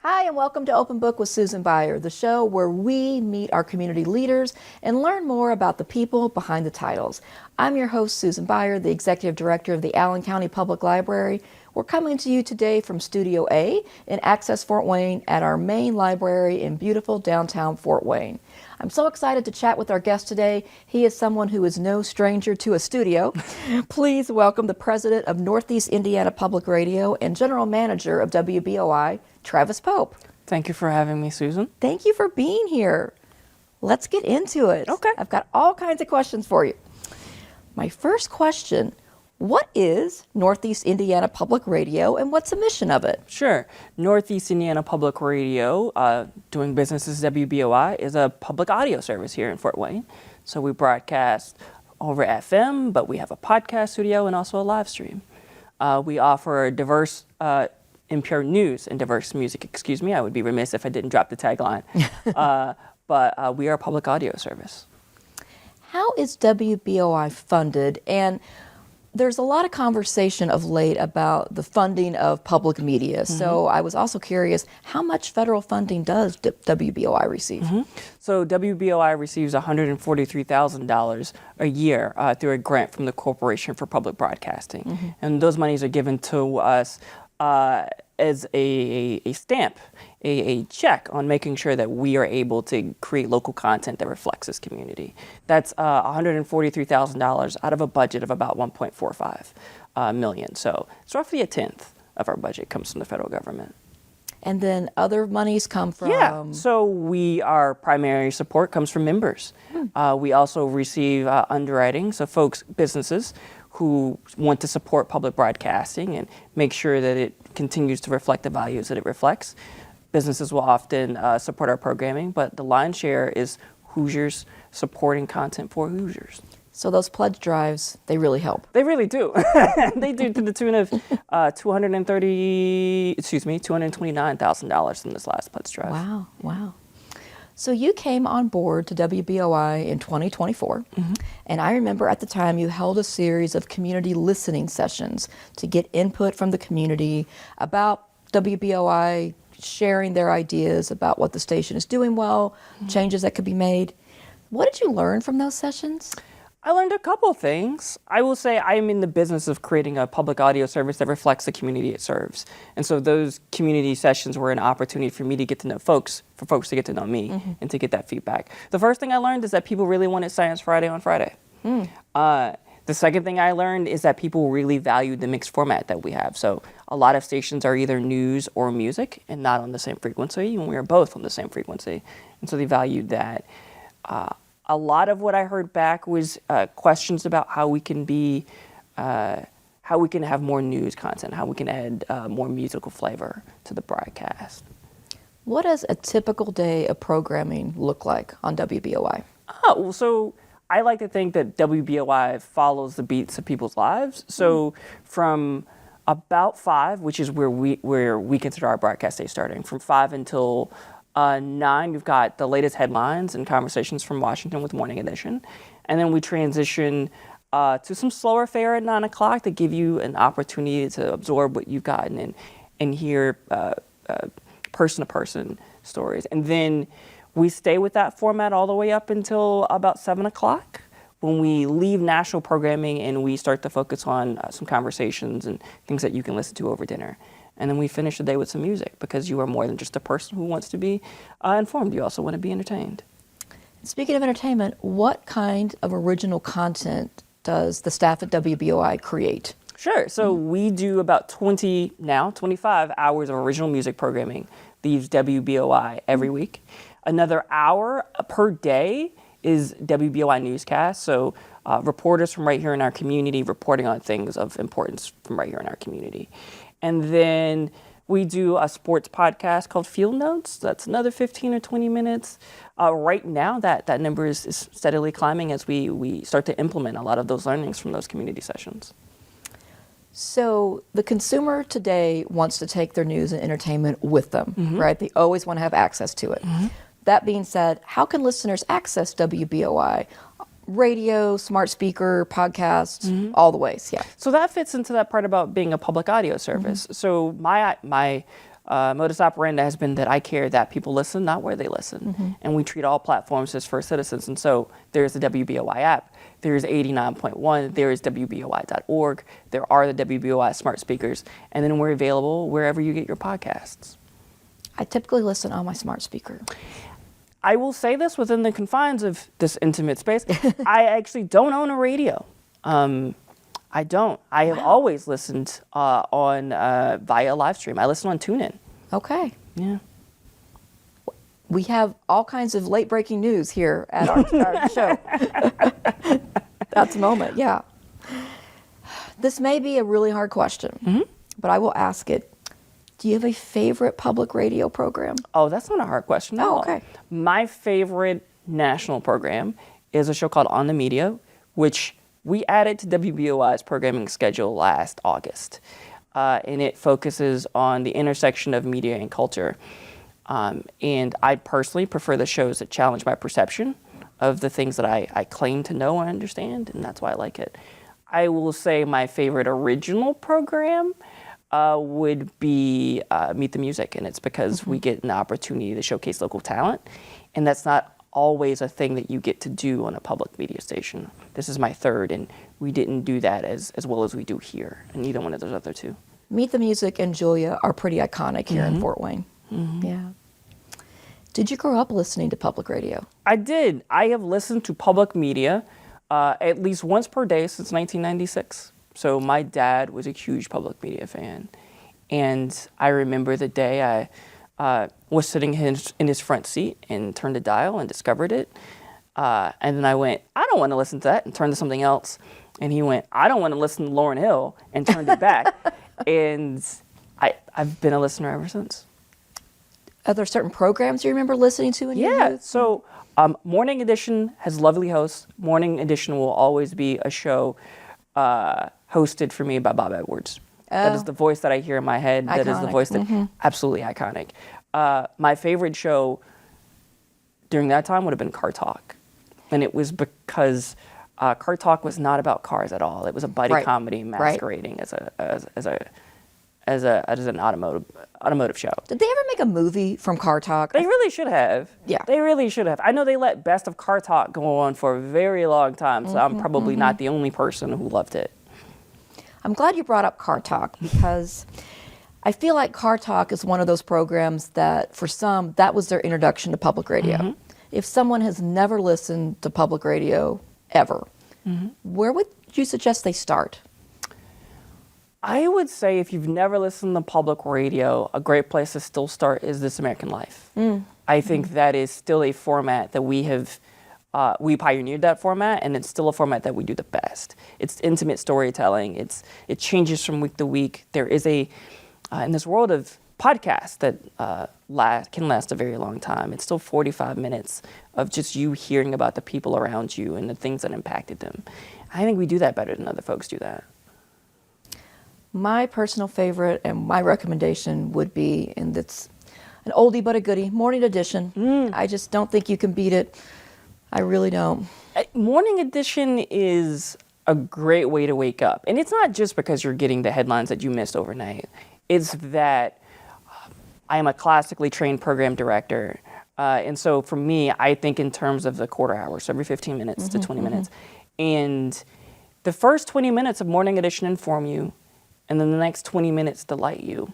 Hi, and welcome to Open Book with Susan Baier, the show where we meet our community leaders and learn more about the people behind the titles. I'm your host, Susan Baier, the Executive Director of the Allen County Public Library. We're coming to you today from Studio A in Access Fort Wayne at our main library in beautiful downtown Fort Wayne. I'm so excited to chat with our guest today. He is someone who is no stranger to a studio. Please welcome the President of Northeast Indiana Public Radio and General Manager of WBOI, Travis Pope. Thank you for having me, Susan. Thank you for being here. Let's get into it. Okay. I've got all kinds of questions for you. My first question, what is Northeast Indiana Public Radio and what's the mission of it? Sure. Northeast Indiana Public Radio, doing business as WBOI, is a public audio service here in Fort Wayne. So we broadcast over FM, but we have a podcast studio and also a live stream. We offer diverse NPR news and diverse music. Excuse me, I would be remiss if I didn't drop the tagline. But we are a public audio service. How is WBOI funded? And there's a lot of conversation of late about the funding of public media. Mm-hmm. So I was also curious, how much federal funding does WBOI receive? Mm-hmm. So WBOI receives $143,000 a year through a grant from the Corporation for Public Broadcasting. Mm-hmm. And those monies are given to us as a stamp, a check on making sure that we are able to create local content that reflects this community. That's $143,000 out of a budget of about $1.45 million. So it's roughly a tenth of our budget comes from the federal government. And then other monies come from? Yeah, so our primary support comes from members. We also receive underwriting, so businesses who want to support public broadcasting and make sure that it continues to reflect the values that it reflects. Businesses will often support our programming, but the lion's share is Hoosiers supporting content for Hoosiers. So those pledge drives, they really help. They really do. They do to the tune of $229,000 in this last pledge drive. Wow. So you came on board to WBOI in 2024, mm-hmm. and I remember at the time you held a series of community listening sessions to get input from the community about WBOI, sharing their ideas about what the station is doing well, mm-hmm. changes that could be made. What did you learn from those sessions? I learned a couple things. I will say I'm in the business of creating a public audio service that reflects the community it serves. And so those community sessions were an opportunity for me to get to know folks, for folks to get to know me, mm-hmm. and to get that feedback. The first thing I learned is that people really wanted Science Friday on Friday. The second thing I learned is that people really valued the mixed format that we have. So a lot of stations are either news or music and not on the same frequency, and we are both on the same frequency. And so they valued that. A lot of what I heard back was questions about how we can have more news content, how we can add more musical flavor to the broadcast. What does a typical day of programming look like on WBOI? So I like to think that WBOI follows the beats of people's lives. So from about 5, which is where we consider our broadcast day starting, from 5 until 9, you've got the latest headlines and conversations from Washington with Morning Edition. And then we transition to some slower fare at 9 o'clock to give you an opportunity to absorb what you've gotten and hear person-to-person stories. And then we stay with that format all the way up until about 7 o'clock when we leave national programming and we start to focus on some conversations and things that you can listen to over dinner. And then we finish the day with some music because you are more than just a person who wants to be informed. You also want to be entertained. Speaking of entertainment, what kind of original content does the staff at WBOI create? Sure. So we do about 25 hours of original music programming, leaves WBOI every week. Another hour per day is WBOI newscast. So reporters from right here in our community reporting on things of importance from right here in our community. And then we do a sports podcast called Field Notes. That's another 15 or 20 minutes. Right now, that number is steadily climbing as we start to implement a lot of those learnings from those community sessions. So the consumer today wants to take their news and entertainment with them, mm-hmm. right? They always want to have access to it. Mm-hmm. That being said, how can listeners access WBOI? Radio, smart speaker, podcast, mm-hmm. all the ways, yeah. So that fits into that part about being a public audio service. Mm-hmm. So my modus operandi has been that I care that people listen, not where they listen. And we treat all platforms as first citizens. And so there's the WBOI app, there's 89.1, there is WBOI.org, there are the WBOI smart speakers, and then we're available wherever you get your podcasts. I typically listen on my smart speaker. I will say this within the confines of this intimate space. I actually don't own a radio. I don't. I have always listened on via live stream. I listen on TuneIn. Okay. Yeah. We have all kinds of late breaking news here at our show. That's the moment, yeah. This may be a really hard question, but I will ask it. Do you have a favorite public radio program? Oh, that's not a hard question at all. Okay. My favorite national program is a show called On the Media, which we added to WBOI's programming schedule last August. And it focuses on the intersection of media and culture. And I personally prefer the shows that challenge my perception of the things that I claim to know and understand, and that's why I like it. I will say my favorite original program would be Meet the Music, and it's because we get an opportunity to showcase local talent, and that's not always a thing that you get to do on a public media station. This is my third, and we didn't do that as well as we do here, and neither one of those other two. Meet the Music and Julia are pretty iconic here in Fort Wayne. Yeah. Did you grow up listening to public radio? I did. I have listened to public media at least once per day since 1996. So my dad was a huge public media fan. And I remember the day I was sitting in his front seat and turned a dial and discovered it. And then I went, I don't want to listen to that, and turned to something else. And he went, I don't want to listen to Lauryn Hill, and turned it back. And I've been a listener ever since. Are there certain programs you remember listening to in your youth? So Morning Edition has lovely hosts. Morning Edition will always be a show hosted for me by Bob Edwards. That is the voice that I hear in my head. Iconic. That is the voice that absolutely iconic. My favorite show during that time would have been Car Talk, and it was because Car Talk was not about cars at all. It was a buddy comedy masquerading as an automotive show. Did they ever make a movie from Car Talk? They really should have. Yeah. They really should have. I know they let Best of Car Talk go on for a very long time, so I'm probably not the only person who loved it. I'm glad you brought up Car Talk, because I feel like Car Talk is one of those programs that, for some, that was their introduction to public radio. If someone has never listened to public radio ever, where would you suggest they start? I would say if you've never listened to public radio, a great place to still start is This American Life. I think that is still a format that we pioneered that format, and it's still a format that we do the best. It's intimate storytelling. It changes from week to week. There is in this world of podcasts that can last a very long time, it's still 45 minutes of just you hearing about the people around you and the things that impacted them. I think we do that better than other folks do that. My personal favorite and my recommendation would be, and it's an oldie but a goodie, Morning Edition. I just don't think you can beat it. I really don't. Morning Edition is a great way to wake up. And it's not just because you're getting the headlines that you missed overnight. It's that I am a classically trained program director. And so for me, I think in terms of the quarter hour, so every 15 minutes to 20 minutes. And the first 20 minutes of Morning Edition inform you, and then the next 20 minutes delight you.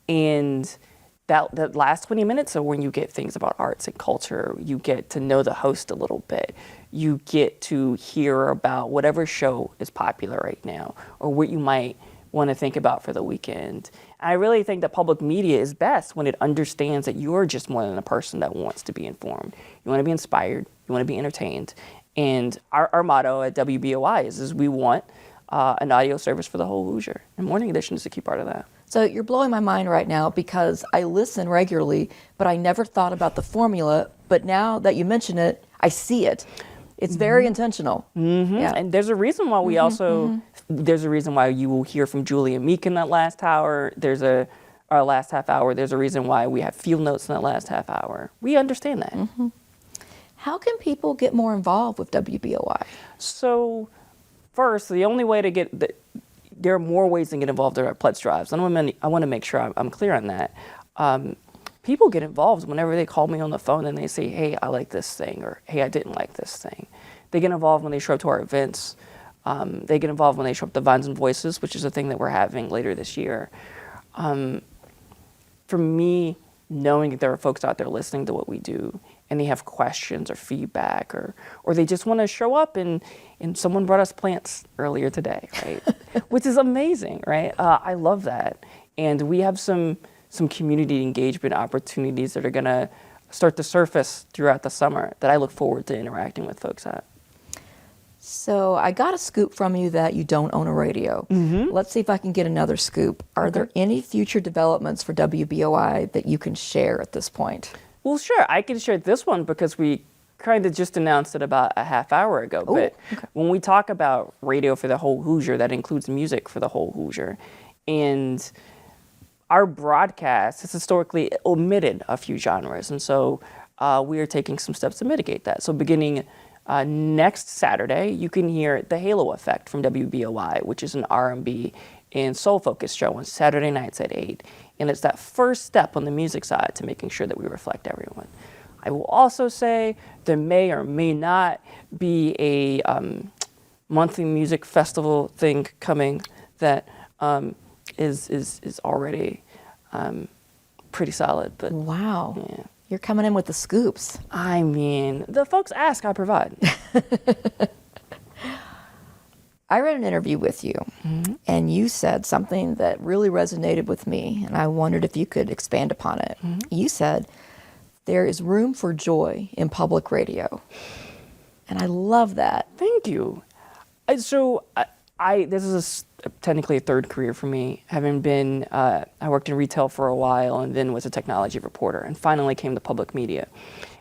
And that last 20 minutes are when you get things about arts and culture. You get to know the host a little bit. You get to hear about whatever show is popular right now, or what you might want to think about for the weekend. And I really think that public media is best when it understands that you're just more than a person that wants to be informed. You want to be inspired. You want to be entertained. And our motto at WBOI is we want an audio service for the whole Hoosier. And Morning Edition is a key part of that. So you're blowing my mind right now, because I listen regularly, but I never thought about the formula. But now that you mention it, I see it. It's very intentional. Yeah. And there's a reason why we there's a reason why you will hear from Julie and Meek in that last hour. Our last half hour. There's a reason why we have field notes in that last half hour. We understand that. How can people get more involved with WBOI? So first, the only way to get there are more ways to get involved in our pledge drives. I want to make sure I'm clear on that. People get involved whenever they call me on the phone and they say, hey, I like this thing, or hey, I didn't like this thing. They get involved when they show up to our events. They get involved when they show up to Vines and Voices, which is a thing that we're having later this year. For me, knowing that there are folks out there listening to what we do and they have questions or feedback, or they just want to show up, and someone brought us plants earlier today, right? Which is amazing, right? I love that. And we have some community engagement opportunities that are going to start to surface throughout the summer that I look forward to interacting with folks at. So I got a scoop from you that you don't own a radio. Let's see if I can get another scoop. Are there any future developments for WBOI that you can share at this point? Well, sure. I can share this one because we kind of just announced it about a half hour ago. Ooh, but okay. when we talk about radio for the whole Hoosier, that includes music for the whole Hoosier. And our broadcast has historically omitted a few genres. And so we are taking some steps to mitigate that. So beginning next Saturday, you can hear The Halo Effect from WBOI, which is an R&B and soul-focused show on Saturday nights at 8. And it's that first step on the music side to making sure that we reflect everyone. I will also say there may or may not be a monthly music festival thing coming that is already pretty solid. But Wow. yeah. You're coming in with the scoops. I mean, the folks ask, I provide. I read an interview with you, and you said something that really resonated with me, and I wondered if you could expand upon it. You said, there is room for joy in public radio. And I love that. Thank you. So this is technically a third career for me, having been, I worked in retail for a while and then was a technology reporter and finally came to public media.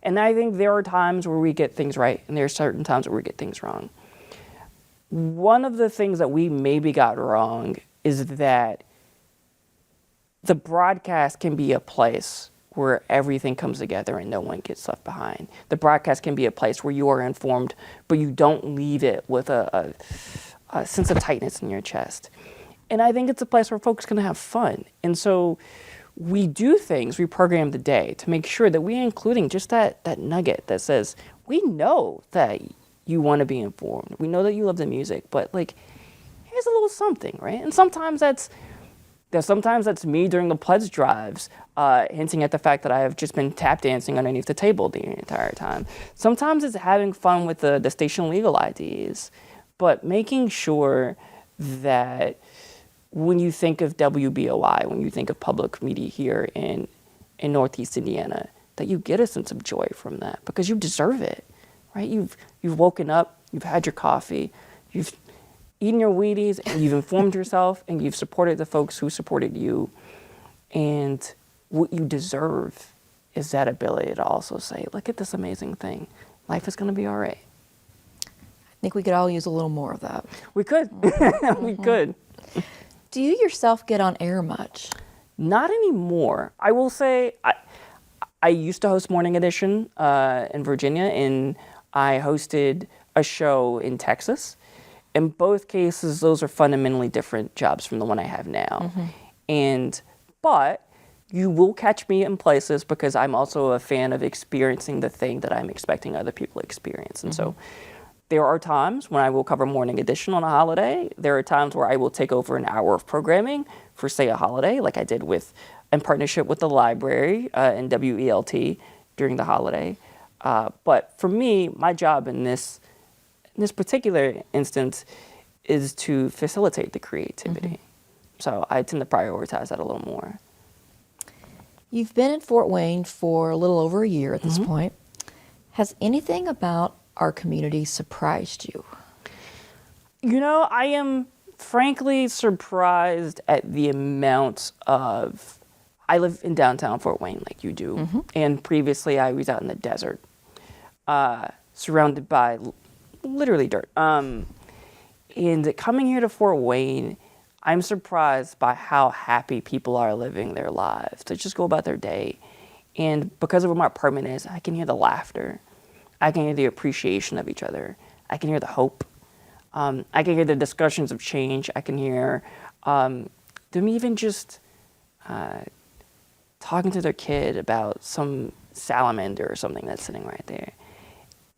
And I think there are times where we get things right and there are certain times where we get things wrong. One of the things that we maybe got wrong is that the broadcast can be a place where everything comes together and no one gets left behind. The broadcast can be a place where you are informed, but you don't leave it with a sense of tightness in your chest. And I think it's a place where folks can have fun. And so we do things, we program the day to make sure that we're including just that nugget that says, we know that you want to be informed. We know that you love the music, but like, here's a little something, right? And sometimes that's me during the pledge drives, hinting at the fact that I have just been tap dancing underneath the table the entire time. Sometimes it's having fun with the station legal IDs, but making sure that when you think of WBOI, when you think of public media here in Northeast Indiana, that you get a sense of joy from that because you deserve it, right? You've woken up, you've had your coffee, you've eaten your Wheaties, and you've informed yourself, and you've supported the folks who supported you. And what you deserve is that ability to also say, look at this amazing thing. Life is going to be all right. I think we could all use a little more of that. We could. We could. Do you yourself get on air much? Not anymore. I will say I used to host Morning Edition in Virginia, and I hosted a show in Texas. In both cases, those are fundamentally different jobs from the one I have now. But you will catch me in places because I'm also a fan of experiencing the thing that I'm expecting other people to experience. And so there are times when I will cover Morning Edition on a holiday. There are times where I will take over an hour of programming for, say, a holiday, like I did in partnership with the library and WELT during the holiday. But for me, my job in this particular instance is to facilitate the creativity. So I tend to prioritize that a little more. You've been in Fort Wayne for a little over a year at this point. Has anything about our community surprised you? You know, I am frankly surprised at the amount of... I live in downtown Fort Wayne like you do. And previously I was out in the desert, surrounded by literally dirt. And coming here to Fort Wayne, I'm surprised by how happy people are living their lives. They just go about their day. And because of where my apartment is, I can hear the laughter. I can hear the appreciation of each other. I can hear the hope. I can hear the discussions of change. I can hear them even just talking to their kid about some salamander or something that's sitting right there.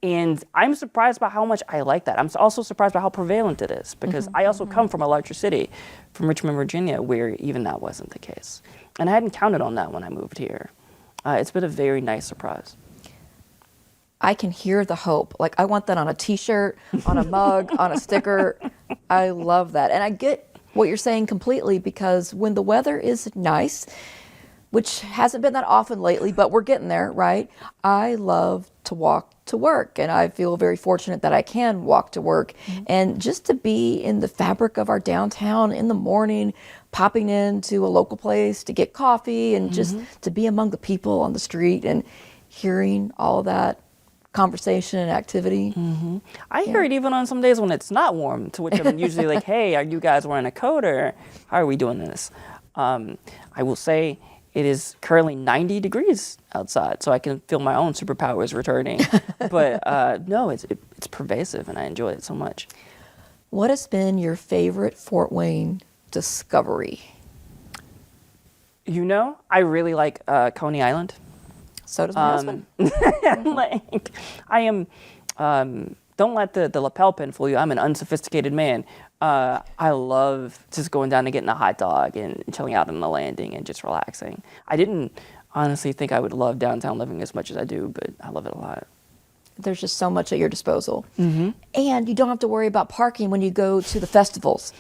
And I'm surprised by how much I like that. I'm also surprised by how prevalent it is, because I also come from a larger city, from Richmond, Virginia, where even that wasn't the case. And I hadn't counted on that when I moved here. It's been a very nice surprise. I can hear the hope. Like, I want that on a t-shirt, on a mug, on a sticker. I love that. And I get what you're saying completely, because when the weather is nice, which hasn't been that often lately, but we're getting there, right? I love to walk to work, and I feel very fortunate that I can walk to work. And just to be in the fabric of our downtown in the morning, popping into a local place to get coffee, and just to be among the people on the street and hearing all of that conversation and activity. I hear it even on some days when it's not warm, to which I'm usually like, hey, are you guys wearing a coat, or how are we doing this? I will say it is currently 90 degrees outside, so I can feel my own superpowers returning. But no, it's pervasive, and I enjoy it so much. What has been your favorite Fort Wayne discovery? You know, I really like Coney Island. So does my husband. Like, I am, don't let the lapel pin fool you. I'm an unsophisticated man. I love just going down and getting a hot dog and chilling out on the landing and just relaxing. I didn't honestly think I would love downtown living as much as I do, but I love it a lot. There's just so much at your disposal. And you don't have to worry about parking when you go to the festivals.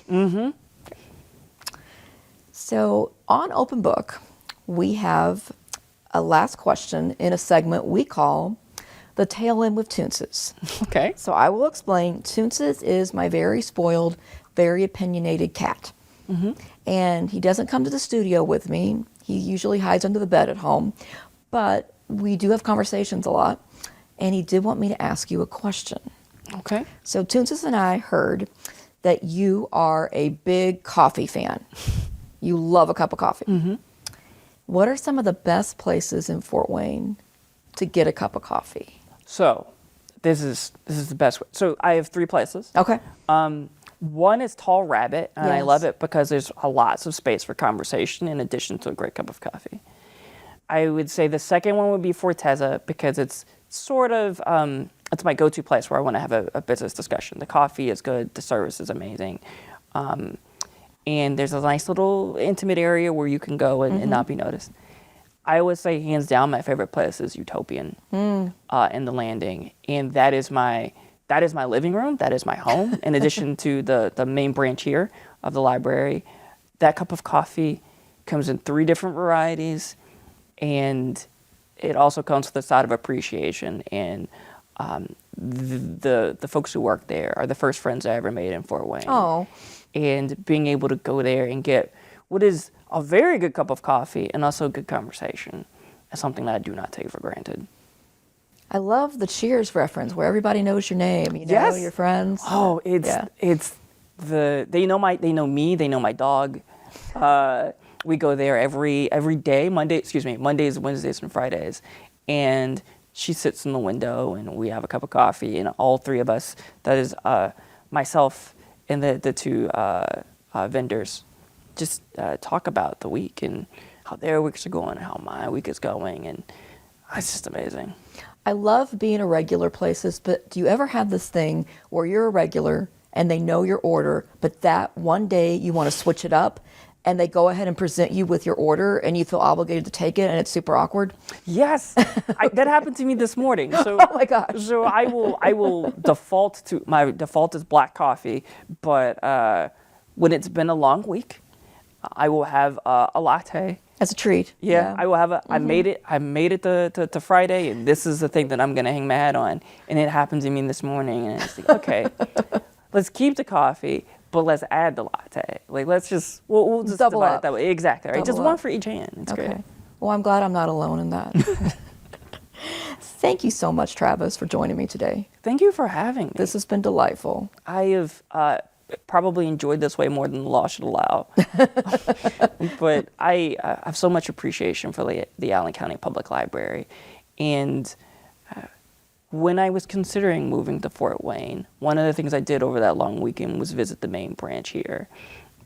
So on Open Book, we have a last question in a segment we call The Tail End with Toonses. Okay. So I will explain. Toonses is my very spoiled, very opinionated cat. And he doesn't come to the studio with me. He usually hides under the bed at home. But we do have conversations a lot. And he did want me to ask you a question. Okay. So Toonses and I heard that you are a big coffee fan. You love a cup of coffee. What are some of the best places in Fort Wayne to get a cup of coffee? So, this is the best way. So, I have 3 places. Okay. One is Tall Rabbit, and I Yes. love it because there's lots of space for conversation in addition to a great cup of coffee. I would say the second one would be Forteza, because it's sort of, it's my go-to place where I want to have a business discussion. The coffee is good, the service is amazing. And there's a nice little intimate area where you can go and not be noticed. I would say hands down my favorite place is Utopian in the Landing, and that is my living room. That is my home. In addition to the main branch here of the library, that cup of coffee comes in 3 different varieties, and it also comes with a side of appreciation. And the folks who work there are the first friends I ever made in Fort Wayne. Oh. And being able to go there and get what is a very good cup of coffee and also good conversation is something that I do not take for granted. I love the Cheers reference where everybody knows your name, you know, Yes. your friends. Oh, it's they know me, they know my dog. We go there every day, Mondays, Wednesdays, and Fridays. And she sits in the window and we have a cup of coffee, and all 3 of us, that is myself and the 2 vendors, just talk about the week and how their weeks are going and how my week is going, and it's just amazing. I love being a regular places, but do you ever have this thing where you're a regular and they know your order, but that one day you want to switch it up and they go ahead and present you with your order and you feel obligated to take it and it's super awkward? Yes, that happened to me this morning. So, oh my gosh! So I will default to my default is black coffee, but when it's been a long week, I will have a latte. As a treat. Yeah, I will have a. I made it to Friday, and this is the thing that I'm gonna hang my hat on. And it happened to me this morning, and it's like, okay, let's keep the coffee, but let's add the latte. Like, we'll just Double divide up. it that way. Exactly. Right. Double Just up. one for each hand. It's Okay. great. Well, I'm glad I'm not alone in that. Thank you so much, Travis, for joining me today. Thank you for having me. This has been delightful. I have probably enjoyed this way more than the law should allow. But I have so much appreciation for the Allen County Public Library. And when I was considering moving to Fort Wayne, one of the things I did over that long weekend was visit the main branch here.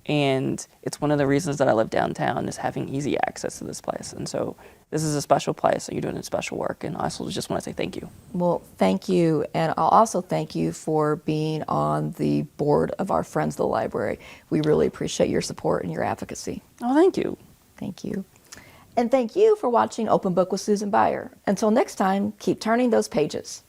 And it's one of the reasons that I live downtown is having easy access to this place. And so this is a special place, and you're doing special work. And I also just want to say thank you. Well, thank you. And I'll also thank you for being on the board of our Friends of the Library. We really appreciate your support and your advocacy. Oh, thank you. Thank you. And thank you for watching Open Book with Susan Baier. Until next time, keep turning those pages.